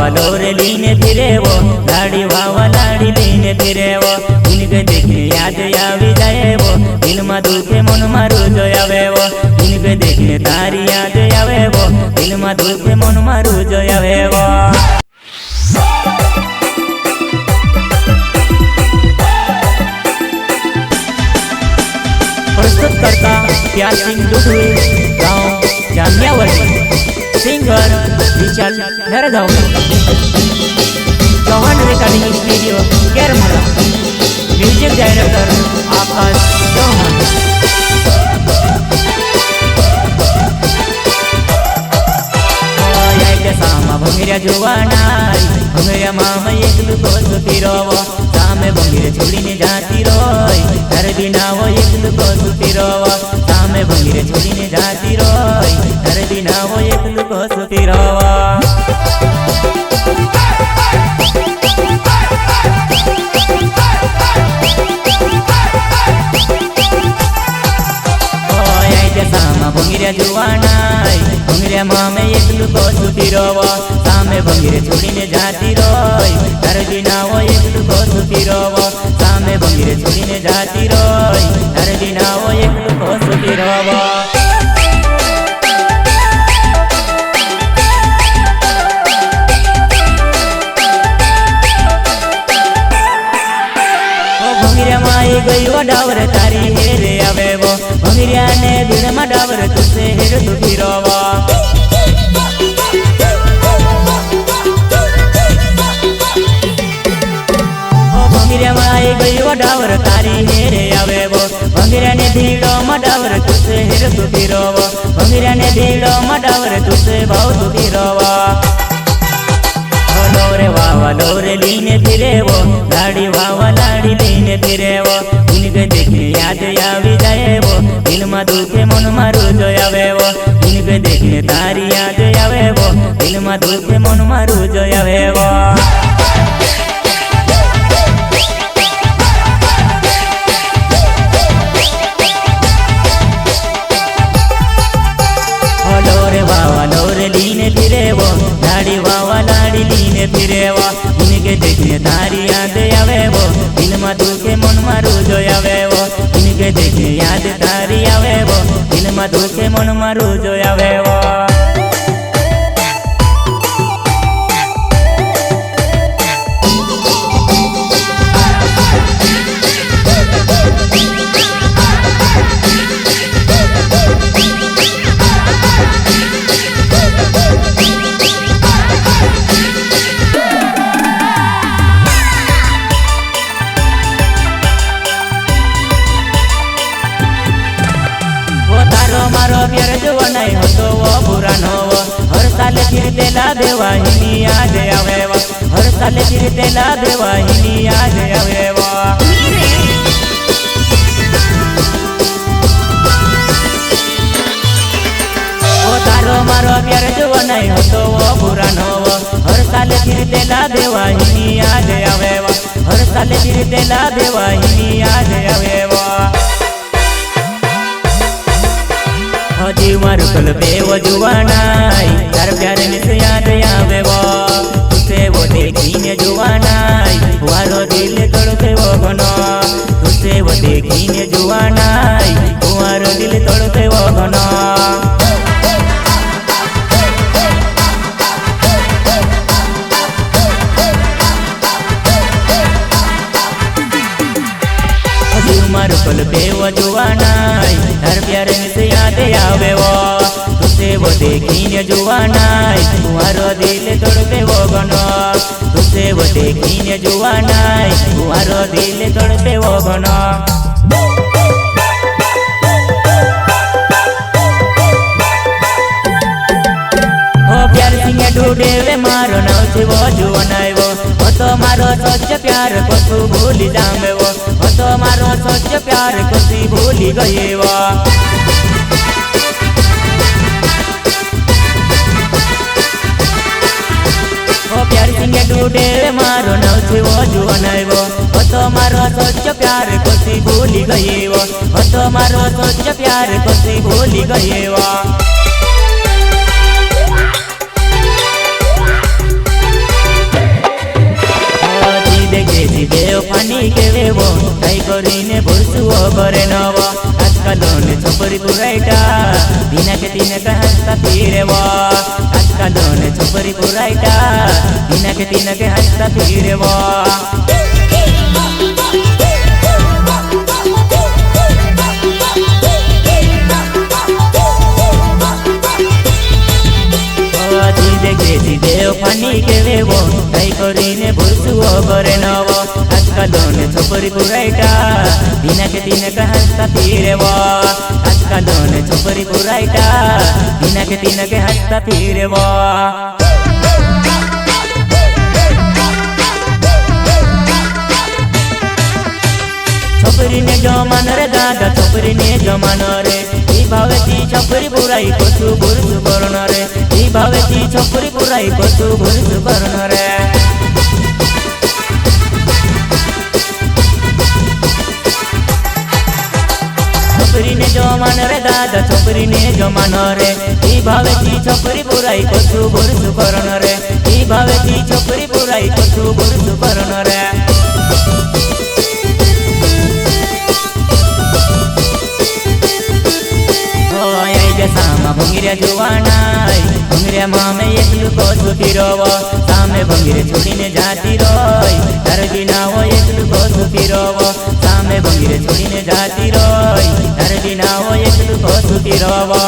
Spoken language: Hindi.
वालो रे लीने फिरे वो लाड़ी वावा लाड़ी लीने फिरे वो इनके देखने याद आवी जाए वो दिल में दुखे मन मारू जो आवे वो इनके देखने तारी याद आवे वो दिल में दुखे मन मारू जो आवे वो। प्रस्तुत करता प्यार सिंह दुधवी गाँव जामियावली सिंगर विशाल नरगाव चौहान रिकॉर्डिंग स्टूडियो केरमला म्यूजिक डायरेक्टर आकाश चौहान। सामा भंगीरा जुवानाई भंगीरा मामा एकलू को सुती रोवो सामे भंगीरे छोड़ीने जाती रोय हर दिन आवो एकलू को सुती रोवो सामे भंगीरे छोड़ीने जाती रोय हर दिन आवो एकलू को सुती रोवो। भंगीरा जुवानाई भंगीरा मामे एकलू को सुती रोवो सामे भंगीरे छोड़ीने जाती रोय हर दिन आवो एकलू को सुती रोवो सामे भंगीरे छोड़ीने जाती रोय हर दिन आवो एकलू को सुती रोवो। भंगीरा माई गई डावर तारी हेरे आवे वो भंगीरा ने बिन में डावर तुझसे हेर दुखी रोवा। भंगीरा माई गई डावर तारी हेरे आवे वो भंगीरा ने भीड़ो में डावर तुझसे हेर दुखी रोवा भंगीरा ने भीड़ो में डावर तुझसे भाव दुखी रोवा। लोरे वावा लोरे लीने फिरे वो लाड़ी वावा लाड़ी लीने फिरे वो इनके देखने याद आवी जाए वो दिल में दुखे मन मारू जो आवे वो इनके देखने तारी याद आवे वो दिल में दुखे मन मारू जो आवे वो। लोरे वावा लोरे लीने फिरे वो लाड़ी वावा लाड़ी लीने फिरे वो इनके देखने तारी याद आवे वो दिल में दुखे मन मारू जो आवे वो इनके देखने याद तारी आवे वो दिल में दुखे मन मारू जो आवे वो। मारो प्यार जुवानाई हो तो वो बुरा न हो हर साल फिरते ला देवाहिनी याद आवे वो हर साल फिरते ला देवाहिनी याद आवे वो। ओ तारो मारो प्यार जुवानाई हो तो वो बुरा न हो हर साल फिरते ला देवाहिनी याद आवे वो हर साल फिरते ला देवाहिनी याद आवे वो। जी मारू कल पे वो जुवानाई तार प्यार में से याद आवे वो तुझसे वो देखीने जुवानाई वारो दिल तड़पे वो घनो तुझसे वो देखीने जुवानाई वारो दिल तड़पे वो घनो। मारू कल पे वो जुवानाई हर प्यार में से याद आवे वो तुझसे वो देखीने जुवानाई तुम्हारो दिल तड़पे वो घनो तुझसे वो देखीने जुवानाई तुम्हारो दिल तड़पे वो घनो। प्यार सिंह ढूंढे वे मारो नाव से वो जुवानाई वो तो मारो सच्चा प्यार को तू भूली जावे वो तो मारो सच्चा प्यार को तू भूली गए वो। प्यार सिंह ढूंढे वे मारो नाव से वो जुवानाई वो तो मारो सच्चा प्यार को तू भूली गए वो तो मारो सच्चा प्यार को तू भूली गए वो। કરીને ભૂલસુઓ ભરે નવો આજકાલ ને છોકરી પુરાઈટા દિના કે દિને હસતા ફીરેવા આજકાલ ને છોકરી પુરાઈટા દિના કે દિને હસતા ફીરેવા ફની કે વેવો કઈ કરીને ભૂલસુઓ ભરે નવો આજકાલ ને છોકરી પુરાઈટા દિના કે દિને હસતા ફીરેવા આજકાલ ને છોકરી પુરાઈટા દિના કે દિને હસતા ફીરેવા છોકરી ને જમાન રે દાદા છોકરી ને જમાન રે ઈ ભાવેથી છોકરી પુરાઈ કશું ભૂલસું કરણ રે ઈ ભાવેથી છોકરી પુરાઈ કશું ભૂલસું કરણ રે છોકરી ને જમાન રે દાદા છોકરી ને જમાન રે ઈ ભાવેથી છોકરી પુરાઈ કશું ભૂલસું કરણ રે ઈ ભાવેથી છોકરી પુરાઈ કશું ભૂલસું કરણ રે સામા ભંગીરે જોવાનાય ભંગીરે મામે એકલું કોસું ફીરવો સામે ભંગીરે છોડીને જાતી રોય તારજી ના હોય એકલું કોસું ફીરવો સામે ભંગીરે છોડીને જાતી રોય તારજી ના હોય એકલું કોસું ફીરવો